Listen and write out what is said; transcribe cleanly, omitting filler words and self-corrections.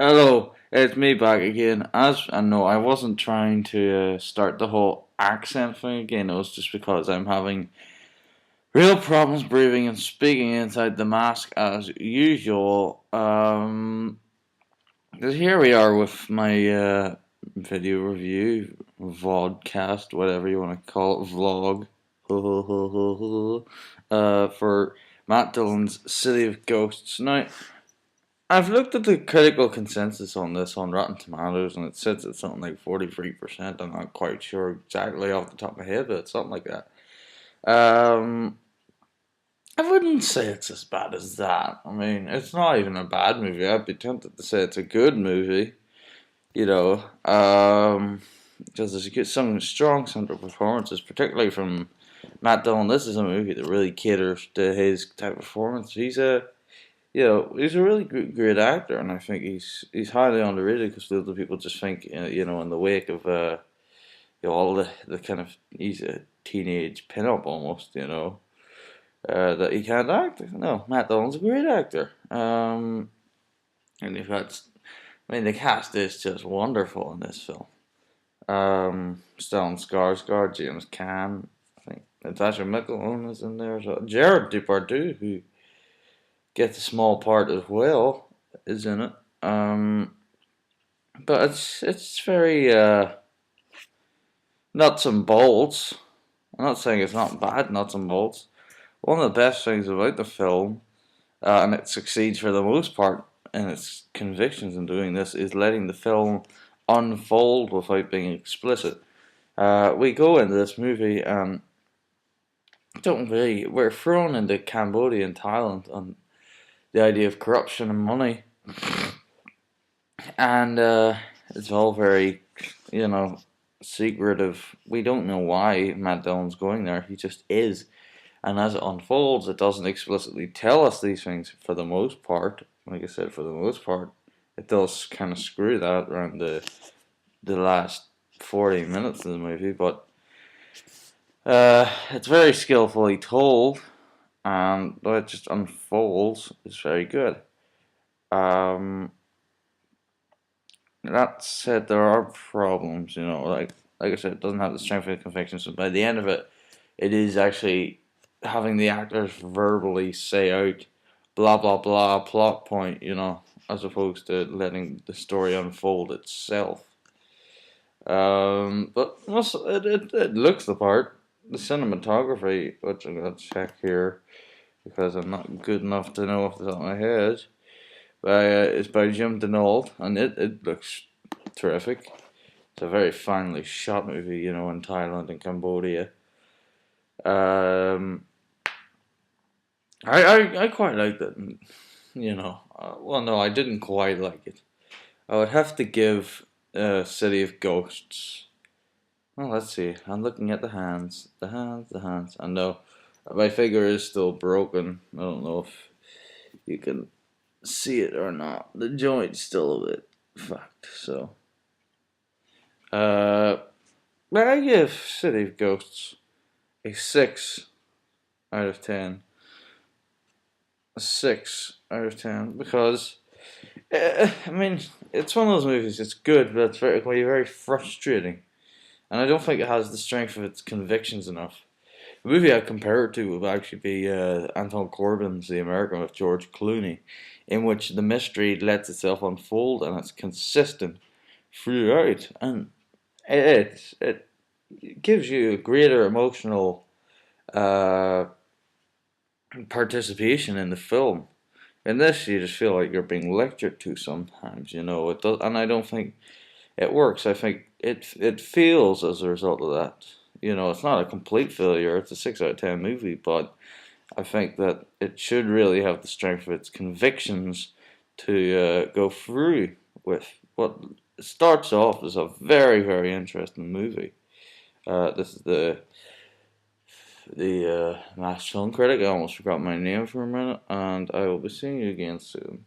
Hello, it's me back again. As I know, I wasn't trying to start the whole accent thing again. It was just because I'm having real problems breathing and speaking inside the mask as usual. 'Cause here we are with my video review, vodcast, whatever you want to call it, vlog, for Matt Dillon's City of Ghosts. Now, I've looked at the critical consensus on this on Rotten Tomatoes, and it sits at something like 43%. I'm not quite sure exactly off the top of my head, but it's something like that. Um, I wouldn't say it's as bad as that. I mean, it's not even a bad movie. I'd be tempted to say it's a good movie, you know, because there's some strong central performances, particularly from Matt Dillon. This is a movie that really caters to his type of performance. He's a really great actor, and I think he's highly underrated because the people just think, in the wake of all the kind of he's a teenage pinup almost, that he can't act. No, Matt Dillon's a great actor. And you've got, I mean, the cast is just wonderful in this film. Stellan Skarsgård, James Caan, I think Natasha Mitchell is in there as well. Gerard Depardieu, who gets a small part as well, is in it. But it's very nuts and bolts. I'm not saying it's not bad nuts and bolts. One of the best things about the film, and it succeeds for the most part in its convictions in doing this, is letting the film unfold without being explicit. We go into this movie and we're thrown into Cambodia and Thailand and the idea of corruption and money, and it's all very, secretive. We don't know why Matt Dillon's going there. He just is, and as it unfolds, it doesn't explicitly tell us these things for the most part. Like I said, for the most part, it does kind of screw that around the last 40 minutes of the movie, but it's very skillfully told, and though it just unfolds, it's very good. Um, that said, there are problems, like I said, it doesn't have the strength of the conviction. So by the end of it, it is actually having the actors verbally say out blah blah blah plot point, as opposed to letting the story unfold itself. But also, it looks the part. The cinematography, which I'm gonna check here because I'm not good enough to know off the top of my head. It's by Jim Denault, and it looks terrific. It's a very finely shot movie, in Thailand and Cambodia. Um, I quite liked it, well, no, I didn't quite like it. I would have to give City of Ghosts. Well, let's see. I'm looking at the hands. The hands. I know my finger is still broken. I don't know if you can see it or not. The joint's still a bit fucked, so. But I give City of Ghosts a 6 out of 10. A 6 out of 10 because, I mean, it's one of those movies, it's good, but it can be very frustrating. And I don't think it has the strength of its convictions enough. The movie I'd compare it to would actually be Anton Corbin's The American with George Clooney, in which the mystery lets itself unfold and it's consistent throughout, and it gives you a greater emotional uh, participation in the film. In this, you just feel like you're being lectured to sometimes. It does, and I don't think it works. I think it fails as a result of that. It's not a complete failure. It's a 6 out of 10 movie, but I think that it should really have the strength of its convictions to go through with what starts off as a very, very interesting movie. This is the Mass Film Critic. I almost forgot my name for a minute, and I will be seeing you again soon.